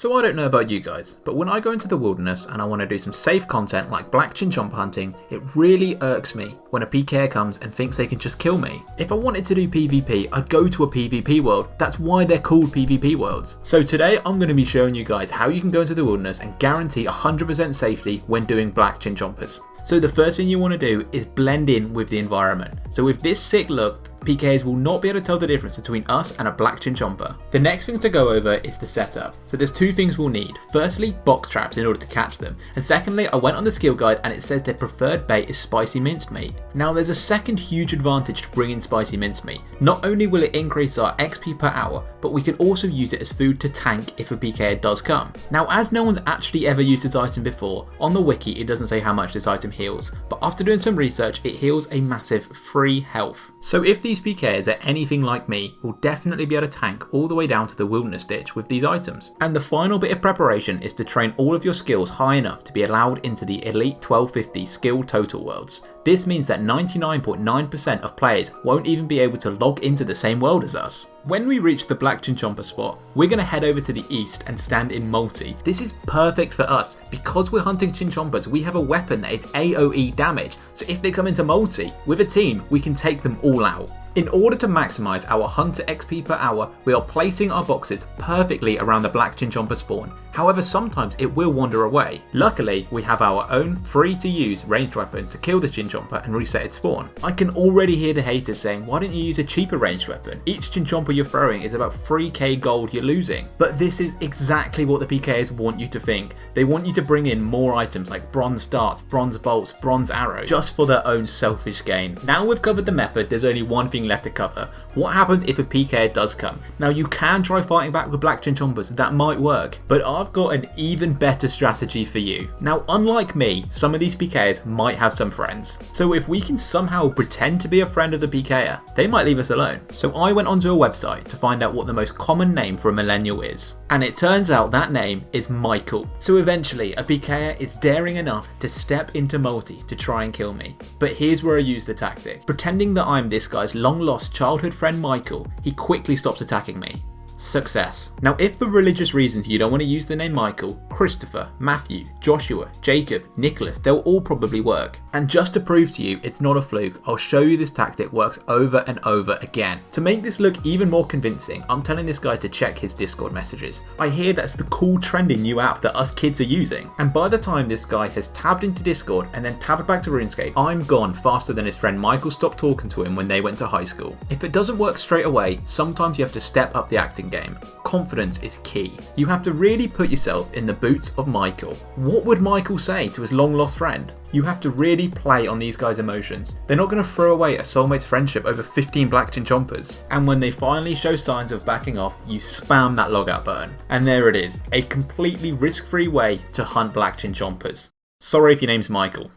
So I don't know about you guys, but when I go into the wilderness and I want to do some safe content like black chinchompa hunting, it really irks me when a PKer comes and thinks they can just kill me. If I wanted to do PvP, I'd go to a PvP world. That's why they're called PvP worlds. So today I'm going to be showing you guys how you can go into the wilderness and guarantee 100% safety when doing black chinchompas. So the first thing you want to do is blend in with the environment. So with this sick look, PKers will not be able to tell the difference between us and a black chinchompa. The next thing to go over is the setup. So there's two things we'll need. Firstly, box traps in order to catch them. And secondly, I went on the skill guide and it says their preferred bait is spicy minced meat. Now there's a second huge advantage to bring in spicy minced meat. Not only will it increase our XP per hour, but we can also use it as food to tank if a PKer does come. Now as no one's actually ever used this item before, on the wiki it doesn't say how much this item heals, but after doing some research it heals a massive free health. So if these PKers are anything like me, will definitely be able to tank all the way down to the wilderness ditch with these items. And the final bit of preparation is to train all of your skills high enough to be allowed into the Elite 1250 skill total worlds. This means that 99.9% of players won't even be able to log into the same world as us. When we reach the black chinchompa spot, we're going to head over to the east and stand in multi. This is perfect for us. Because we're hunting chinchompas, we have a weapon that is AoE damage, so if they come into multi, with a team, we can take them all out. In order to maximise our hunter XP per hour, we are placing our boxes perfectly around the black chinchompa spawn. However, sometimes it will wander away. Luckily, we have our own free to use ranged weapon to kill the chinchompa and reset its spawn. I can already hear the haters saying, why don't you use a cheaper ranged weapon? Each chinchompa you're throwing is about 3k gold you're losing. But this is exactly what the PKers want you to think. They want you to bring in more items like bronze darts, bronze bolts, bronze arrows, just for their own selfish gain. Now we've covered the method, there's only one thing left to cover. What happens if a PKer does come? Now you can try fighting back with black chinchompas, that might work, but I've got an even better strategy for you. Now unlike me, some of these PKers might have some friends. So if we can somehow pretend to be a friend of the PKer, they might leave us alone. So I went onto a website to find out what the most common name for a millennial is. And it turns out that name is Michael. So eventually a PKer is daring enough to step into multi to try and kill me. But here's where I use the tactic. Pretending that I'm this guy's long lost childhood friend Michael, he quickly stops attacking me. Success. Now if for religious reasons you don't want to use the name Michael, Christopher, Matthew, Joshua, Jacob, Nicholas, they'll all probably work. And just to prove to you it's not a fluke, I'll show you this tactic works over and over again. To make this look even more convincing, I'm telling this guy to check his Discord messages. I hear that's the cool trendy new app that us kids are using. And by the time this guy has tabbed into Discord and then tabbed back to Runescape, I'm gone faster than his friend Michael stopped talking to him when they went to high school. If it doesn't work straight away, sometimes you have to step up the acting game. Confidence is key. You have to really put yourself in the boots of Michael. What would Michael say to his long lost friend? You have to really play on these guys' emotions. They're not going to throw away a soulmate's friendship over 15 black chinchompas. And when they finally show signs of backing off, you spam that logout button. And there it is, a completely risk-free way to hunt black chinchompas. Sorry if your name's Michael.